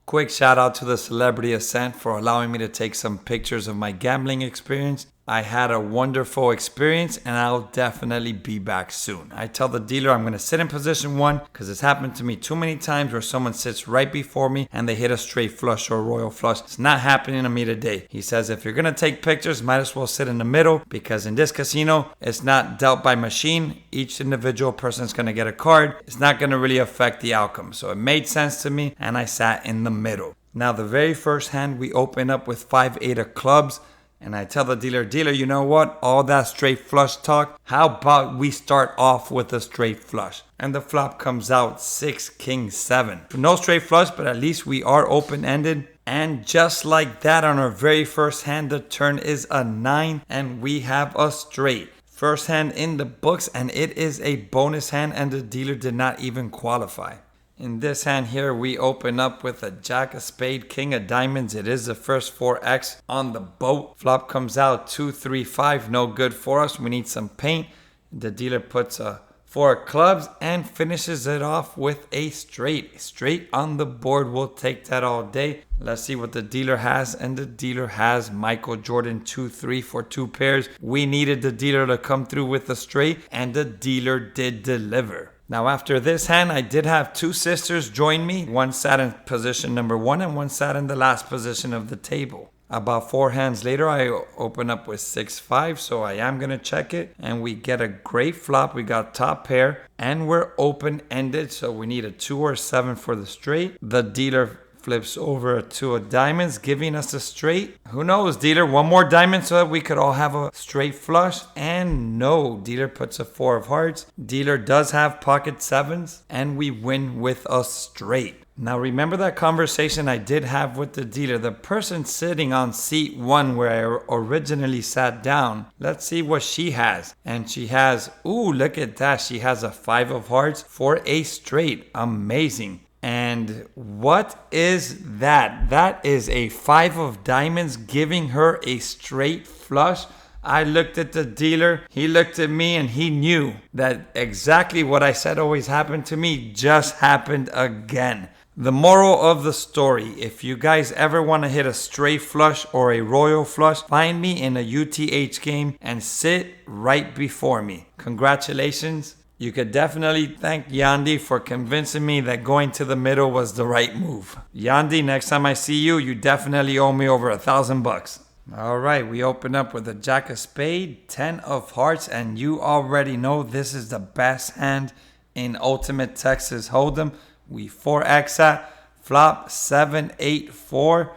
Quick shout out to the Celebrity Ascent for allowing me to take some pictures of my gambling experience. I had a wonderful experience and I'll definitely be back soon. I tell the dealer I'm going to sit in position 1 because it's happened to me too many times where someone sits right before me and they hit a straight flush or a royal flush. It's not happening to me today. He says if you're going to take pictures, might as well sit in the middle because in this casino, it's not dealt by machine. Each individual person is going to get a card. It's not going to really affect the outcome. So it made sense to me and I sat in the middle. Now the very first hand we open up with 5-8 of clubs. And I tell the dealer, you know what? All that straight flush talk, how about we start off with a straight flush? And the flop comes out 6, king, 7. No straight flush, but at least we are open-ended. And just like that on our very first hand, the turn is a 9 and we have a straight. First hand in the books and it is a bonus hand and the dealer did not even qualify. In this hand here, we open up with a jack of spade, king of diamonds. It is the first 4x on the boat. Flop comes out 2, 3, 5. No good for us. We need some paint. The dealer puts a 4 of clubs and finishes it off with a straight. Straight on the board. We'll take that all day. Let's see what the dealer has. And the dealer has Michael Jordan 2-3 for 2 pairs. We needed the dealer to come through with a straight and the dealer did deliver. Now after this hand, I did have 2 sisters join me. One sat in position number 1 and one sat in the last position of the table. About 4 hands later, I open up with 6-5, so I am going to check it. And we get a great flop. We got top pair and we're open-ended, so we need a 2 or 7 for the straight. The dealer flips over a 2 of diamonds, giving us a straight. Who knows, dealer? One more diamond so that we could all have a straight flush. And no, dealer puts a 4 of hearts. Dealer does have pocket 7s and we win with a straight. Now remember that conversation I did have with the dealer, the person sitting on seat 1 where I originally sat down. Let's see what she has. And she has, ooh, look at that. She has a 5 of hearts for a straight. Amazing. And what is that? That is a 5 of diamonds giving her a straight flush. I looked at the dealer, he looked at me, and he knew that exactly what I said always happened to me just happened again. The moral of the story, if you guys ever want to hit a straight flush or a royal flush, find me in a UTH game and sit right before me. Congratulations. You could definitely thank Yandi for convincing me that going to the middle was the right move. Yandi, next time I see you, you definitely owe me over $1,000. All right, we open up with a jack of spade, 10 of hearts, and you already know this is the best hand in Ultimate Texas Hold'em. We 4x at flop 7, 8, 4.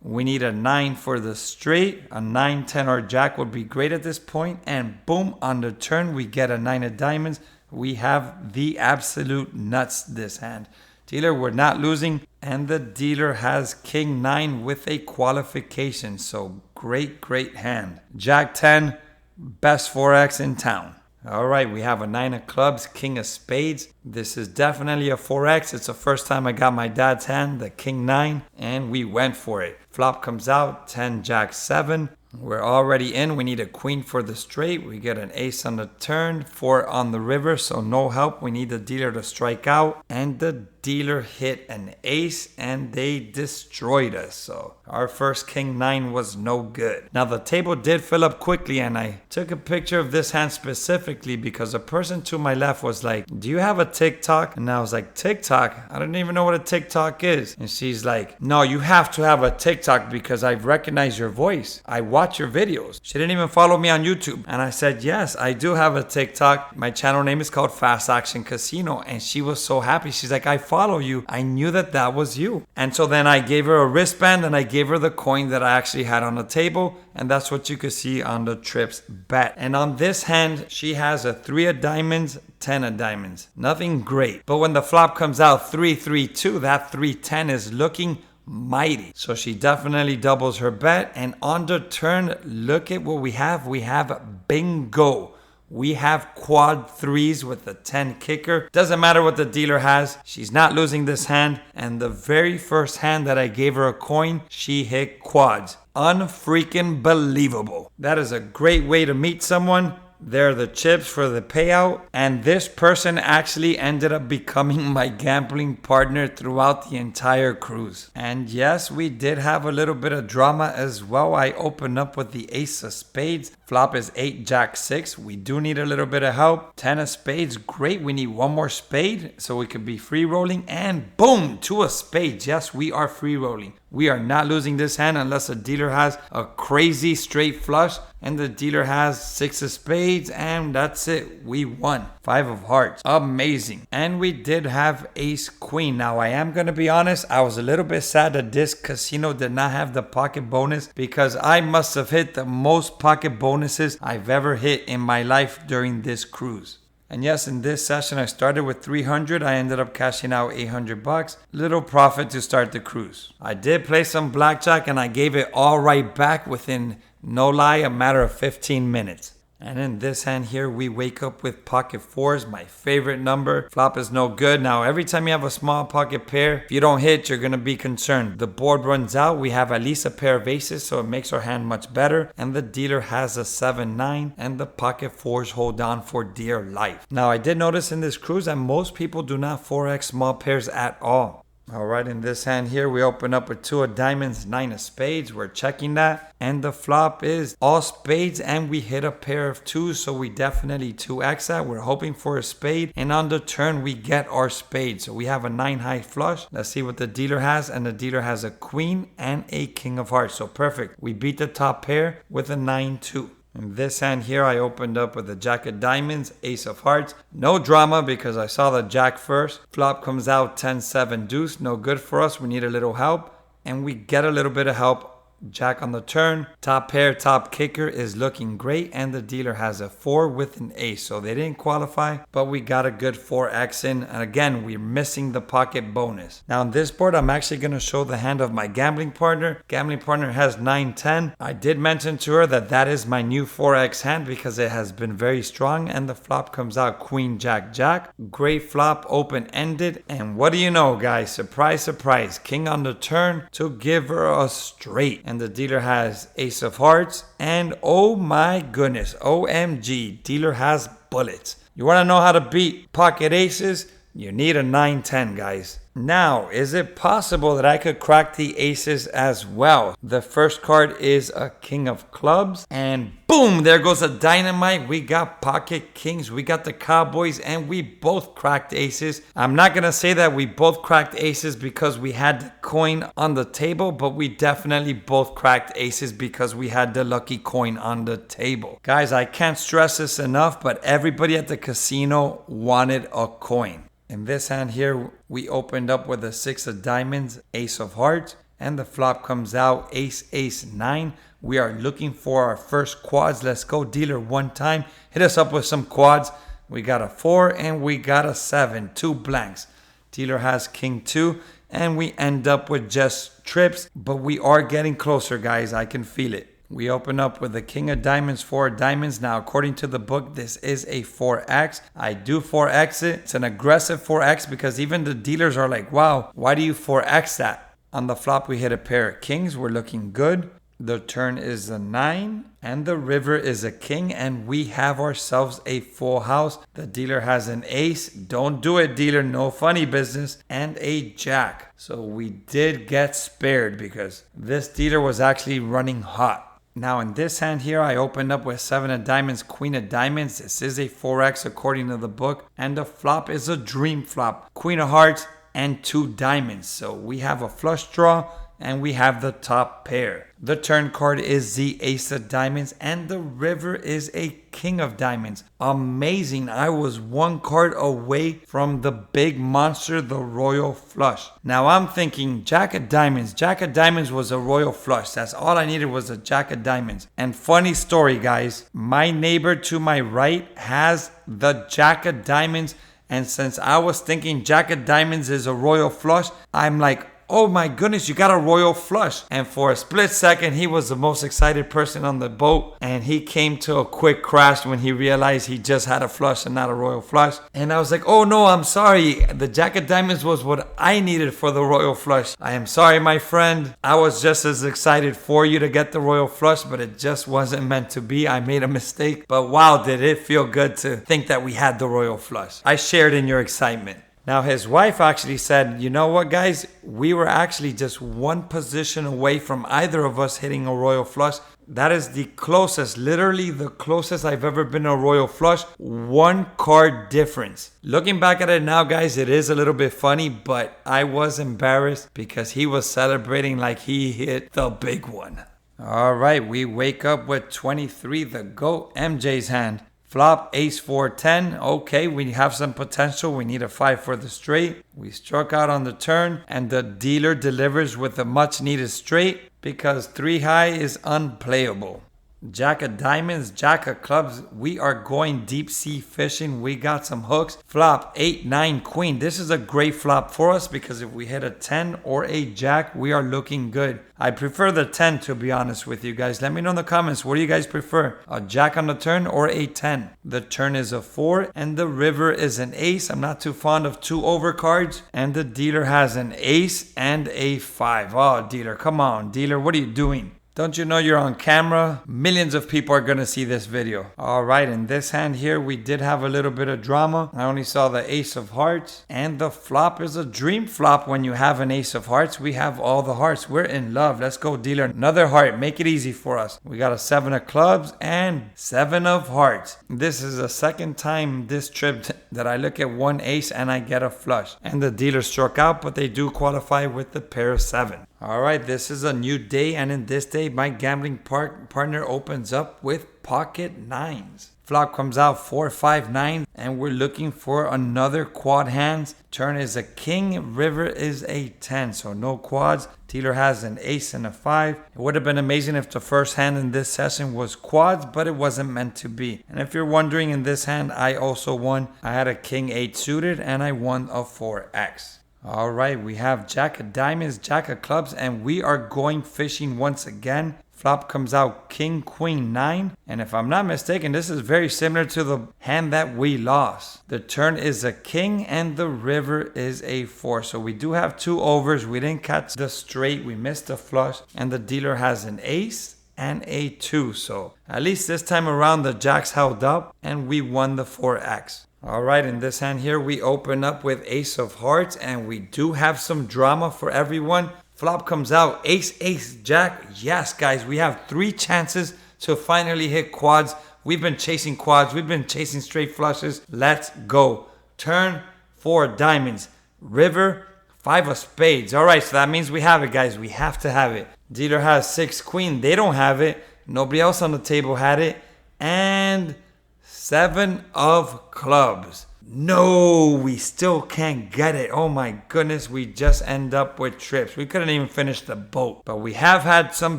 We need a 9 for the straight. A 9, 10 or jack would be great at this point. And boom, on the turn, we get a 9 of diamonds. We have the absolute nuts this hand. Dealer, we're not losing. And the dealer has king 9 with a qualification. So great, great hand. Jack 10, best 4x in town. All right, we have a 9 of clubs, king of spades. This is definitely a 4x. It's the first time I got my dad's hand, the king 9, and we went for it. Flop comes out, 10, jack 7. We're already in. We need a queen for the straight. We get an ace on the turn, 4 on the river, so no help. We need the dealer to strike out. And the dealer hit an ace and they destroyed us. So our first king 9 was no good. Now the table did fill up quickly and I took a picture of this hand specifically because a person to my left was like, do you have a TikTok? And I was like, TikTok? I don't even know what a TikTok is. And she's like, no, you have to have a TikTok because I recognize your voice. I watch your videos. She didn't even follow me on YouTube. And I said, yes, I do have a TikTok. My channel name is called Fast Action Casino. And she was so happy. She's like, I follow you. I knew that was you. And so then I gave her a wristband and I gave her the coin that I actually had on the table. And that's what you could see on the trips bet. And on this hand, she has a 3 of diamonds, 10 of diamonds. Nothing great. But when the flop comes out 3-3-2, that 3-10 is looking mighty. So she definitely doubles her bet. And on the turn, look at what we have. We have bingo. We have quad 3s with the 10 kicker. Doesn't matter what the dealer has. She's not losing this hand. And the very first hand that I gave her a coin, she hit quads. Unfreaking believable. That is a great way to meet someone. They're the chips for the payout. And this person actually ended up becoming my gambling partner throughout the entire cruise. And yes, we did have a little bit of drama as well. I opened up with the ace of spades. Flop is 8 jack 6. We do need a little bit of help. 10 of spades, great. We need one more spade so we could be free rolling. And boom, 2 of spades. Yes, we are free rolling. We are not losing this hand unless a dealer has a crazy straight flush and the dealer has 6 of spades, and that's it. We won. 5 of hearts. Amazing. And we did have ace queen. Now, I am going to be honest, I was a little bit sad that this casino did not have the pocket bonus because I must have hit the most pocket bonuses I've ever hit in my life during this cruise. And yes, in this session, I started with 300. I ended up cashing out 800 bucks. Little profit to start the cruise. I did play some blackjack and I gave it all right back within, no lie, a matter of 15 minutes. And in this hand here, we wake up with pocket fours, my favorite number. Flop is no good. Now, every time you have a small pocket pair, if you don't hit, you're going to be concerned. The board runs out. We have at least a pair of aces, so it makes our hand much better. And the dealer has a 7-9, and the pocket fours hold on for dear life. Now, I did notice in this cruise that most people do not 4x small pairs at all. Alright, in this hand here, we open up with 2 of diamonds, 9 of spades. We're checking that. And the flop is all spades, and we hit a pair of 2s, so we definitely 2x that. We're hoping for a spade, and on the turn, we get our spade. So we have a 9 high flush. Let's see what the dealer has, and the dealer has a queen and a king of hearts. So perfect. We beat the top pair with a 9-2. In this hand here, I opened up with a jack of diamonds, ace of hearts. No drama because I saw the jack first. Flop comes out 10-7 deuce. No good for us. We need a little help. And we get a little bit of help. Jack on the turn. Top pair, top kicker is looking great. And the dealer has a 4 with an ace. So they didn't qualify, but we got a good 4x in. And again, we're missing the pocket bonus. Now on this board, I'm actually going to show the hand of my gambling partner. Gambling partner has 9-10. I did mention to her that that is my new 4x hand because it has been very strong. And the flop comes out queen, jack, jack. Great flop, open-ended. And what do you know, guys? Surprise, surprise. King on the turn to give her a straight. And the dealer has ace of hearts. And oh my goodness, OMG, dealer has bullets. You want to know how to beat pocket aces? You need a 9-10, guys. Now, is it possible that I could crack the aces as well? The first card is a king of clubs. And boom, there goes a dynamite. We got pocket kings. We got the cowboys. And we both cracked aces. I'm not going to say that we both cracked aces because we had the coin on the table. But we definitely both cracked aces because we had the lucky coin on the table. Guys, I can't stress this enough. But everybody at the casino wanted a coin. In this hand here, we opened up with a 6 of diamonds, ace of hearts, and the flop comes out ace, ace, 9. We are looking for our first quads. Let's go, dealer, one time. Hit us up with some quads. We got a 4 and we got a 7, 2 blanks. Dealer has king 2, and we end up with just trips, but we are getting closer, guys. I can feel it. We open up with the king of diamonds, 4 of diamonds. Now, according to the book, this is a 4x. I do 4x it. It's an aggressive 4x because even the dealers are like, wow, why do you 4x that? On the flop, we hit a pair of kings. We're looking good. The turn is a 9 and the river is a king, and we have ourselves a full house. The dealer has an ace. Don't do it, dealer. No funny business. And a jack. So we did get spared because this dealer was actually running hot. Now in this hand here, I opened up with 7 of diamonds, queen of diamonds. This is a 4x according to the book. And the flop is a dream flop. Queen of hearts and 2 diamonds. So we have a flush draw and we have the top pair. The turn card is the ace of diamonds and the river is a king of diamonds. Amazing. I was 1 card away from the big monster, the royal flush. Now I'm thinking jack of diamonds. Jack of diamonds was a royal flush. That's all I needed was a jack of diamonds. And funny story, guys. My neighbor to my right has the jack of diamonds. And since I was thinking jack of diamonds is a royal flush, I'm like, oh my goodness, you got a royal flush. And for a split second, he was the most excited person on the boat. And he came to a quick crash when he realized he just had a flush and not a royal flush. And I was like, oh no, I'm sorry. The Jack of Diamonds was what I needed for the royal flush. I am sorry, my friend. I was just as excited for you to get the royal flush, but it just wasn't meant to be. I made a mistake. But wow, did it feel good to think that we had the royal flush. I shared in your excitement. Now, his wife actually said, you know what, guys? We were actually just one position away from either of us hitting a royal flush. That is the closest, literally the closest I've ever been to a royal flush. One card difference. Looking back at it now, guys, it is a little bit funny, but I was embarrassed because he was celebrating like he hit the big one. All right, we wake up with 23, the GOAT, MJ's hand. Flop, ace 4, 10. Okay, we have some potential. We need a 5 for the straight. We struck out on the turn, and the dealer delivers with a much needed straight because 3 high is unplayable. Jack of Diamonds, Jack of Clubs. We are going deep sea fishing. We got some hooks. Flop, 8, 9, Queen. This is a great flop for us because if we hit a 10 or a Jack, we are looking good. I prefer the 10, to be honest with you guys. Let me know in the comments, what do you guys prefer? A Jack on the turn or a 10? The turn is a 4 and the river is an ace. I'm not too fond of 2 over cards. And the dealer has an ace and a 5. Oh, dealer, come on. Dealer, what are you doing? Don't you know you're on camera? Millions of people are going to see this video. All right, in this hand here, we did have a little bit of drama. I only saw the ace of hearts. And the flop is a dream flop when you have an ace of hearts. We have all the hearts. We're in love. Let's go, dealer. Another heart. Make it easy for us. We got a 7 of clubs and 7 of hearts. This is the second time this trip that I look at one ace and I get a flush. And the dealer struck out, but they do qualify with the pair of 7. All right, this is a new day, and in this day, my gambling partner opens up with pocket 9s. Flop comes out 4, 5, 9, and we're looking for another quad hands. Turn is a king, river is a 10, so no quads. Dealer has an ace and a 5. It would have been amazing if the first hand in this session was quads, but it wasn't meant to be. And if you're wondering, in this hand, I also won. I had a king 8 suited, and I won a 4x. All right, we have Jack of Diamonds, Jack of Clubs, and we are going fishing once again. Flop comes out King, Queen, 9. And if I'm not mistaken, this is very similar to the hand that we lost. The turn is a king and the river is a 4. So we do have 2 overs. We didn't catch the straight. We missed the flush. And the dealer has an ace and a 2. So at least this time around, the jacks held up and we won the 4x. All right, in this hand here, we open up with ace of hearts and we do have some drama for everyone. Flop comes out, ace, ace, jack. Yes, guys, we have 3 chances to finally hit quads. We've been chasing quads. We've been chasing straight flushes. Let's go. Turn, 4 diamonds. River, 5 of spades. All right, so that means we have it, guys. We have to have it. Dealer has 6 queen. They don't have it. Nobody else on the table had it. And 7 of clubs. No, we still can't get it. Oh my goodness, we just end up with trips. We couldn't even finish the boat. But we have had some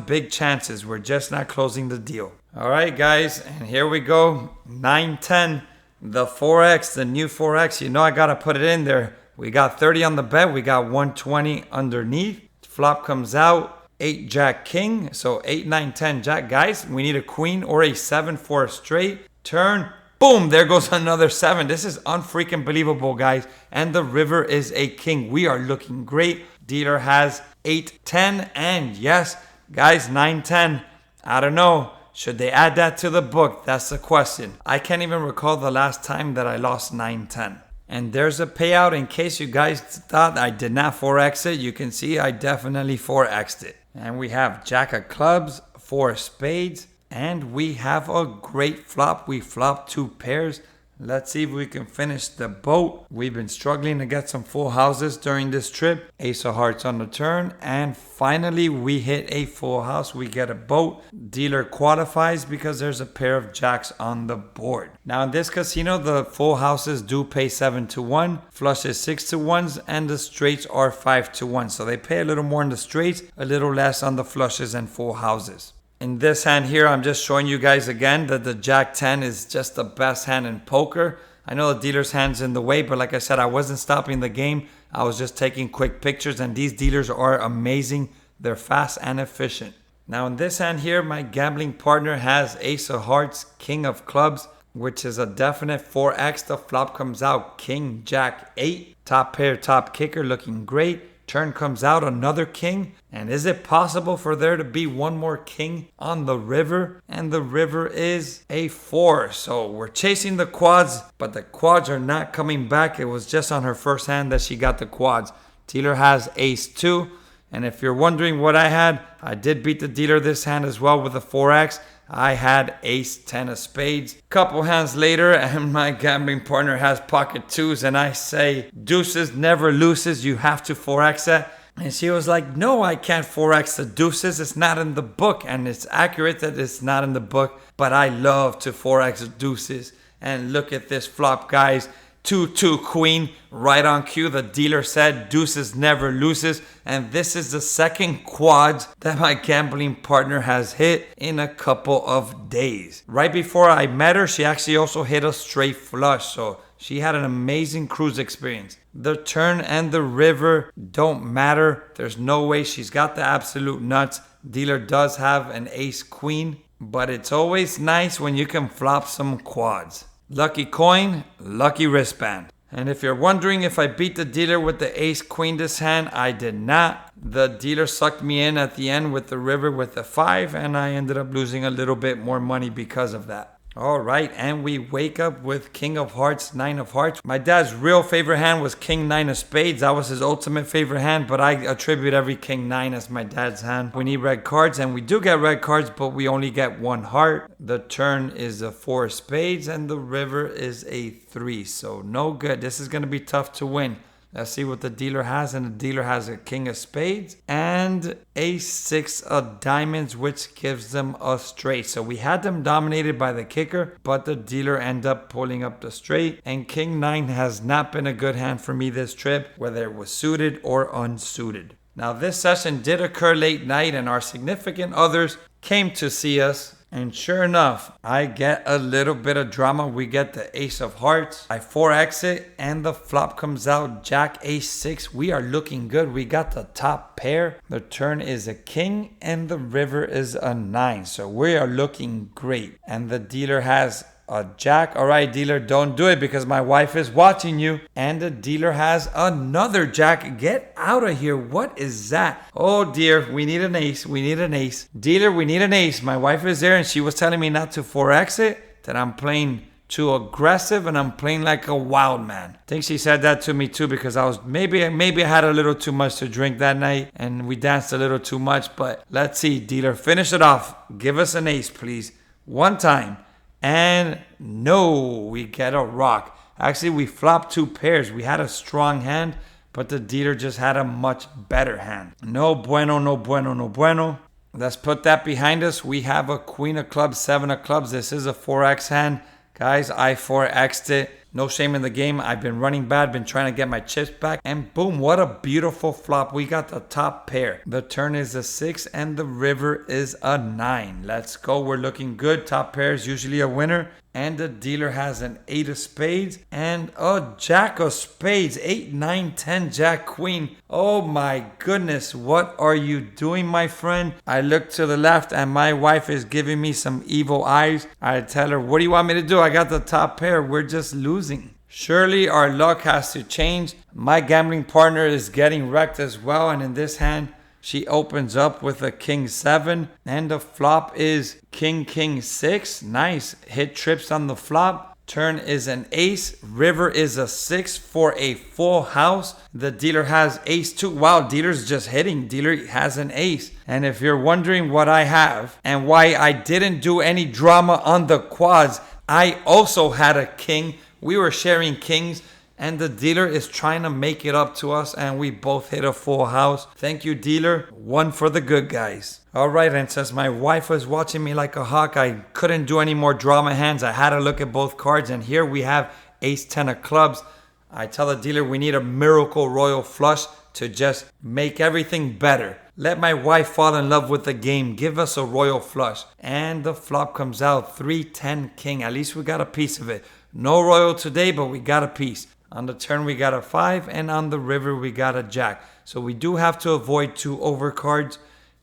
big chances. We're just not closing the deal. All right, guys, and here we go. 9-10, the 4X, the new 4X. You know I got to put it in there. We got 30 on the bet. We got 120 underneath. Flop comes out. 8 Jack King. So 8, 9, 10 Jack. Guys, we need a queen or a 7 for a straight. Turn. Boom, there goes another 7. This is unfreaking believable, guys. And the river is a king. We are looking great. Dealer has 8, 10. And yes, guys, 9, 10. I don't know. Should they add that to the book? That's the question. I can't even recall the last time that I lost 9, 10. And there's a payout in case you guys thought I did not 4X it. You can see I definitely 4X'd it. And we have Jack of Clubs, 4 spades. And we have a great flop. We flopped 2 pairs. Let's see if we can finish the boat. We've been struggling to get some full houses during this trip. Ace of hearts on the turn. And finally, we hit a full house. We get a boat. Dealer qualifies because there's a pair of jacks on the board. Now, in this casino, the full houses do pay 7-1. Flushes 6-1s. And the straights are 5-1. So they pay a little more on the straights, a little less on the flushes and full houses. In this hand here, I'm just showing you guys again that the Jack 10 is just the best hand in poker. I know the dealer's hand's in the way, but like I said, I wasn't stopping the game. I was just taking quick pictures, and these dealers are amazing. They're fast and efficient. Now in this hand here, my gambling partner has ace of hearts, king of clubs, which is a definite 4x. The flop comes out king, jack, 8. Top pair, top kicker, looking great. Turn comes out another king. And is it possible for there to be one more king on the river? And the river is a 4. So we're chasing the quads, but the quads are not coming back. It was just on her first hand that she got the quads. Dealer has ace 2. And if you're wondering what I had, I did beat the dealer this hand as well with a 4x. I had ace 10 of spades. Couple hands later, and my gambling partner has pocket 2s, and I say, deuces never loses, you have to 4x it. And she was like, no, I can't 4x the deuces, it's not in the book. And it's accurate that it's not in the book, but I love to 4x deuces. And look at this flop, guys. 2-2 queen, right on cue. The dealer said deuces never loses, and this is the second quads that my gambling partner has hit in a couple of days. Right before I met her, she actually also hit a straight flush, so she had an amazing cruise experience. The turn and the river don't matter. There's no way she's got the absolute nuts. Dealer does have an ace queen, but it's always nice when you can flop some quads. Lucky coin, lucky wristband. And if you're wondering if I beat the dealer with the ace queen this hand, I did not. The dealer sucked me in at the end with the river with the 5, and I ended up losing a little bit more money because of that. All right, and we wake up with king of hearts, 9 of hearts. My dad's real favorite hand was king 9 of spades. That was his ultimate favorite hand, but I attribute every king 9 as my dad's hand. We need red cards, and we do get red cards, but we only get 1 heart. The turn is a 4 of spades, and the river is a 3, so no good. This is going to be tough to win. Let's see what the dealer has, and the dealer has a king of spades and a 6 of diamonds, which gives them a straight. So we had them dominated by the kicker, but the dealer ended up pulling up the straight, and king 9 has not been a good hand for me this trip, whether it was suited or unsuited. Now this session did occur late night, and our significant others came to see us. And sure enough, I get a little bit of drama. We get the ace of hearts. I 4x it, and the flop comes out jack ace 6. We are looking good. We got the top pair. The turn is a king, and the river is a 9. So we are looking great. And the dealer has a jack. All right, dealer, don't do it because my wife is watching you. And the dealer has another jack. Get out of here. What is that? Oh dear, we need an ace. We need an ace. Dealer, we need an ace. My wife is there, and she was telling me not to 4x it, that I'm playing too aggressive and I'm playing like a wild man. I think she said that to me too because I was maybe I had a little too much to drink that night and we danced a little too much. But let's see, dealer, finish it off. Give us an ace, please. One time. And no, we get a rock. Actually, we flopped 2 pairs. We had a strong hand, but the dealer just had a much better hand. No bueno, no bueno, no bueno. Let's put that behind us. We have a queen of clubs, 7 of clubs. This is a 4x hand. Guys, I 4x'd it. No shame in the game. I've been running bad, been trying to get my chips back. And boom, what a beautiful flop. We got the top pair. The turn is a 6 and the river is a 9. Let's go. We're looking good. Top pair is usually a winner. And the dealer has an 8 of spades and a jack of spades. 8, 9, 10, jack, queen. Oh my goodness. What are you doing, my friend? I look to the left and my wife is giving me some evil eyes. I tell her, what do you want me to do? I got the top pair. We're just losing. Surely our luck has to change. My gambling partner is getting wrecked as well. And in this hand, she opens up with a king 7 and the flop is king 6. Nice. Hit trips on the flop. Turn is an ace. River is a 6 for a full house. The dealer has ace 2. Wow, dealer's just hitting. Dealer has an ace. And if you're wondering what I have and why I didn't do any drama on the quads, I also had a king. We were sharing kings. And the dealer is trying to make it up to us. And we both hit a full house. Thank you, dealer. One for the good guys. All right. And since my wife was watching me like a hawk, I couldn't do any more drama hands. I had to look at both cards. And here we have ace 10 of clubs. I tell the dealer we need a miracle royal flush to just make everything better. Let my wife fall in love with the game. Give us a royal flush. And the flop comes out 3, 10, king. At least we got a piece of it. No royal today, but we got a piece. On the turn, we got a 5, and on the river, we got a jack. So we do have to avoid 2 overcards.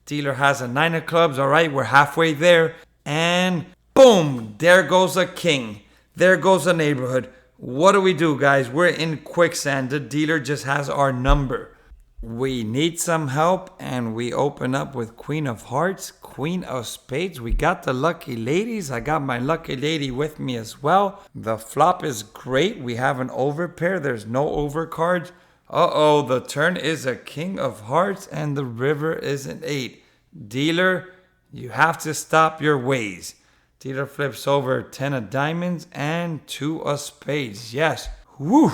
Dealer has a 9 of clubs. All right, we're halfway there. And boom, there goes a king. There goes a neighborhood. What do we do, guys? We're in quicksand. The dealer just has our number. We need some help, and we open up with Queen of Hearts, Queen of Spades. We got the lucky ladies. I got my lucky lady with me as well. The flop is great. We have an overpair. There's no overcards. Uh-oh, the turn is a King of Hearts, and the river is an 8. Dealer, you have to stop your ways. Dealer flips over 10 of diamonds and 2 of spades. Yes. Whew.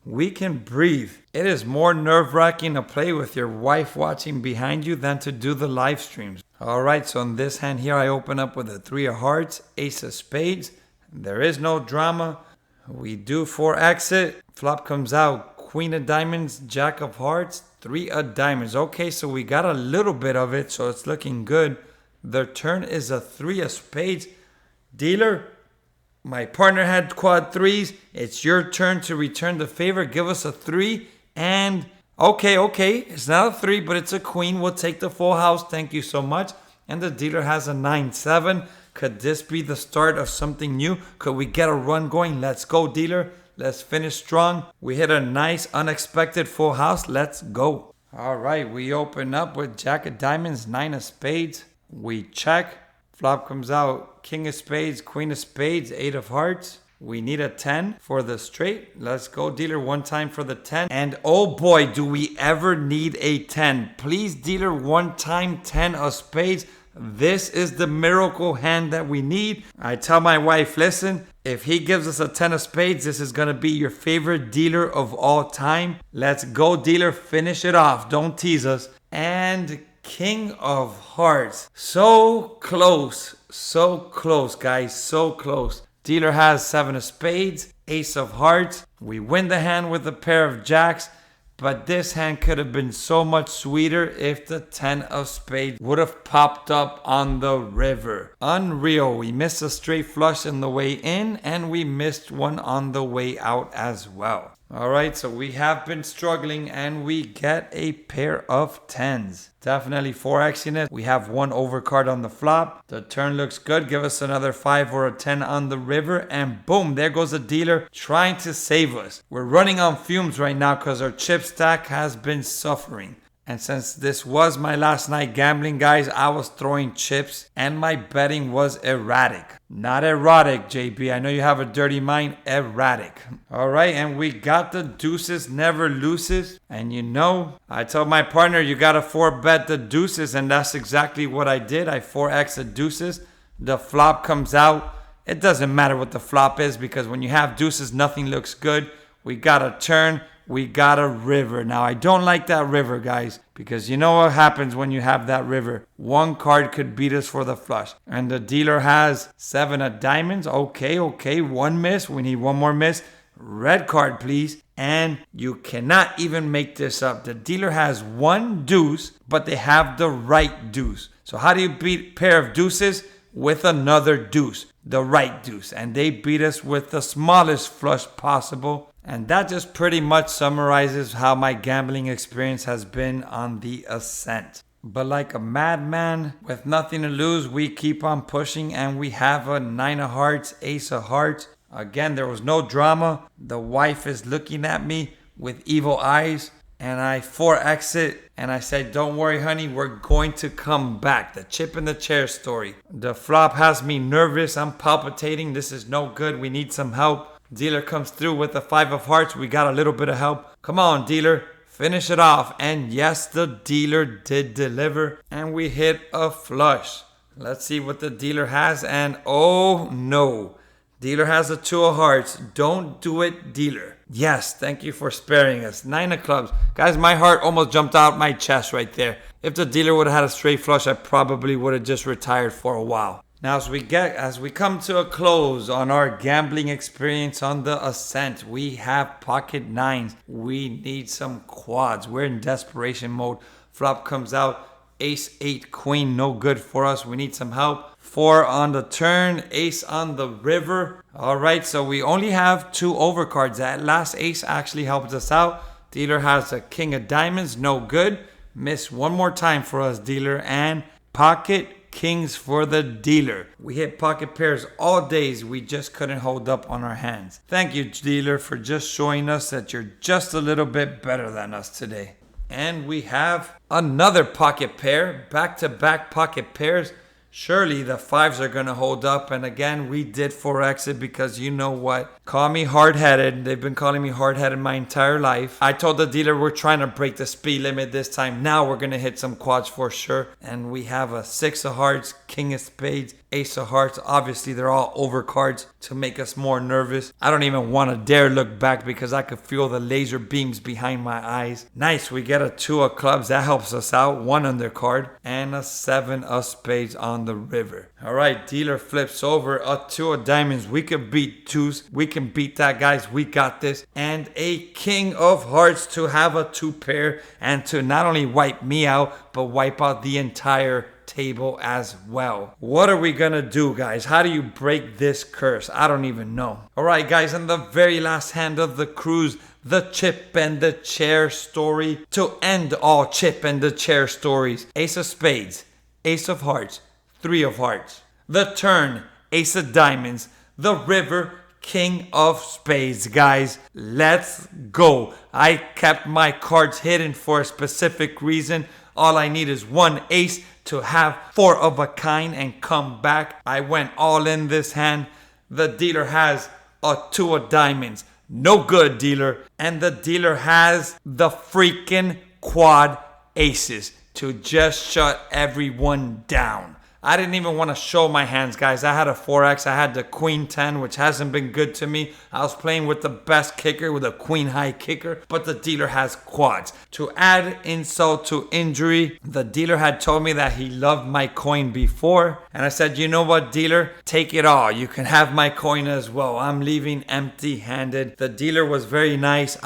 We can breathe. It is more nerve-wracking to play with your wife watching behind you than to do the live streams. Alright, so in this hand here, I open up with a 3 of hearts, ace of spades. There is no drama. We do 4 exit. Flop comes out, queen of diamonds, jack of hearts, 3 of diamonds. Okay, so we got a little bit of it, so it's looking good. The turn is a 3 of spades. Dealer, my partner had quad 3s. It's your turn to return the favor. Give us a 3. And okay. It's not a 3, but it's a queen. We'll take the full house. Thank you so much. And the dealer has a 9-7. Could this be the start of something new? Could we get a run going? Let's go, dealer. Let's finish strong. We hit a nice, unexpected full house. Let's go. All right, we open up with jack of diamonds, 9 of spades. We check. Flop comes out, king of spades, queen of spades, 8 of hearts. We need a 10 for the straight. Let's go, dealer, one time for the 10. And oh boy, do we ever need a 10. Please, dealer, one time 10 of spades. This is the miracle hand that we need. I tell my wife, listen, if he gives us a 10 of spades, this is going to be your favorite dealer of all time. Let's go, dealer, finish it off. Don't tease us. And King of Hearts. So close, guys, so close. Dealer has 7 of spades, ace of hearts. We win the hand with a pair of jacks, but this hand could have been so much sweeter if the 10 of spades would have popped up on the river. Unreal. We missed a straight flush on the way in, and we missed one on the way out as well. Alright, so we have been struggling, and we get a pair of 10s. Definitely 4xing it. We have 1 overcard on the flop. The turn looks good. Give us another 5 or a 10 on the river, and boom, there goes the dealer trying to save us. We're running on fumes right now because our chip stack has been suffering. And since this was my last night gambling, guys, I was throwing chips and my betting was erratic. Not erotic, JB. I know you have a dirty mind. Erratic. All right, and we got the deuces never loses. And you know, I told my partner you got to 4-bet the deuces, and that's exactly what I did. I 4x the deuces. The flop comes out. It doesn't matter what the flop is because when you have deuces, nothing looks good. We got a turn. We got a river. Now, I don't like that river, guys, because you know what happens when you have that river. 1 card could beat us for the flush. And the dealer has 7 of diamonds. Okay. 1 miss. We need 1 more miss. Red card, please. And you cannot even make this up. The dealer has 1 deuce, but they have the right deuce. So how do you beat a pair of deuces? With another deuce. The right deuce. And they beat us with the smallest flush possible. And that just pretty much summarizes how my gambling experience has been on the Ascent. But like a madman with nothing to lose, we keep on pushing, and we have a 9 of hearts, ace of hearts. Again, there was no drama. The wife is looking at me with evil eyes, and I 4x it, and I said, don't worry, honey, we're going to come back. The chip in the chair story. The flop has me nervous. I'm palpitating. This is no good. We need some help. Dealer comes through with the 5 of hearts. We got a little bit of help. Come on, dealer. Finish it off. And yes, the dealer did deliver. And we hit a flush. Let's see what the dealer has. And oh no. Dealer has a 2 of hearts. Don't do it, dealer. Yes, thank you for sparing us. 9 of clubs. Guys, my heart almost jumped out my chest right there. If the dealer would have had a straight flush, I probably would have just retired for a while. Now, as we come to a close on our gambling experience on the Ascent, we have pocket 9s. We need some quads. We're in desperation mode. Flop comes out, Ace 8 queen, no good for us. We need some help. 4 on the turn, ace on the river. All right, so we only have 2 overcards. That last ace actually helped us out. Dealer has a king of diamonds, no good. Miss one more time for us, dealer, and pocket kings for the dealer. We hit pocket pairs all days. We just couldn't hold up on our hands. Thank you, dealer, for just showing us that you're just a little bit better than us today. And we have another pocket pair, back-to-back pocket pairs. Surely the 5s are going to hold up. And again, we did forex it because you know what? Call me hard-headed. They've been calling me hard-headed my entire life. I told the dealer we're trying to break the speed limit this time. Now we're going to hit some quads for sure. And we have a 6 of hearts, king of spades, ace of hearts. Obviously, they're all overcards to make us more nervous. I don't even want to dare look back because I could feel the laser beams behind my eyes. Nice. We get a 2 of clubs. That helps us out. 1 undercard. And a 7 of spades on the river. All right. Dealer flips over a 2 of diamonds. We could beat 2s. We can beat that, guys. We got this. And a king of hearts to have a 2 pair and to not only wipe me out, but wipe out the entire table as well. What are we gonna do, guys? How do you break this curse? I don't even know. All right, guys, and the very last hand of the cruise, the chip and the chair story. To end all chip and the chair stories, ace of spades, ace of hearts, 3 of hearts. The turn, ace of diamonds. The river, king of spades, guys. Let's go. I kept my cards hidden for a specific reason. All I need is 1 ace to have 4 of a kind and come back. I went all in this hand. The dealer has a 2 of diamonds. No good, dealer. And the dealer has the freaking quad aces to just shut everyone down. I didn't even want to show my hands, guys. I had a 4x. I had the queen 10, which hasn't been good to me. I was playing with the best kicker, with a queen high kicker, but the dealer has quads. To add insult to injury, the dealer had told me that he loved my coin before. And I said, you know what, dealer? Take it all. You can have my coin as well. I'm leaving empty-handed. The dealer was very nice.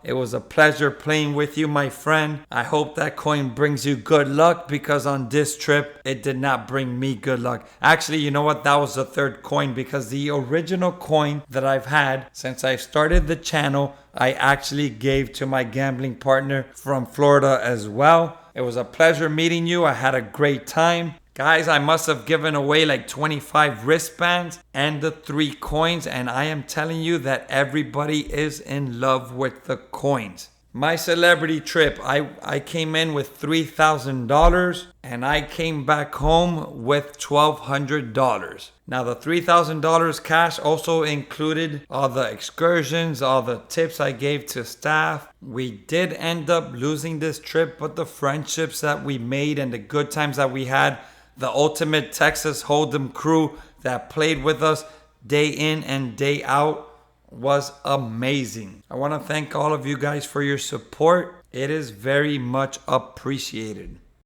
It was a pleasure playing with you, my friend. I hope that coin brings you good luck because on this trip, it did not bring me good luck. Actually, you know what? That was the 3rd coin because the original coin that I've had since I started the channel, I actually gave to my gambling partner from Florida as well. It was a pleasure meeting you. I had a great time. Guys, I must have given away like 25 wristbands and the 3 coins, and I am telling you that everybody is in love with the coins. My celebrity trip, I came in with $3,000 and I came back home with $1,200. Now the $3,000 cash also included all the excursions, all the tips I gave to staff. We did end up losing this trip, but the friendships that we made and the good times that we had, the ultimate Texas Hold'em crew that played with us day in and day out was amazing. I want to thank all of you guys for your support. It is very much appreciated.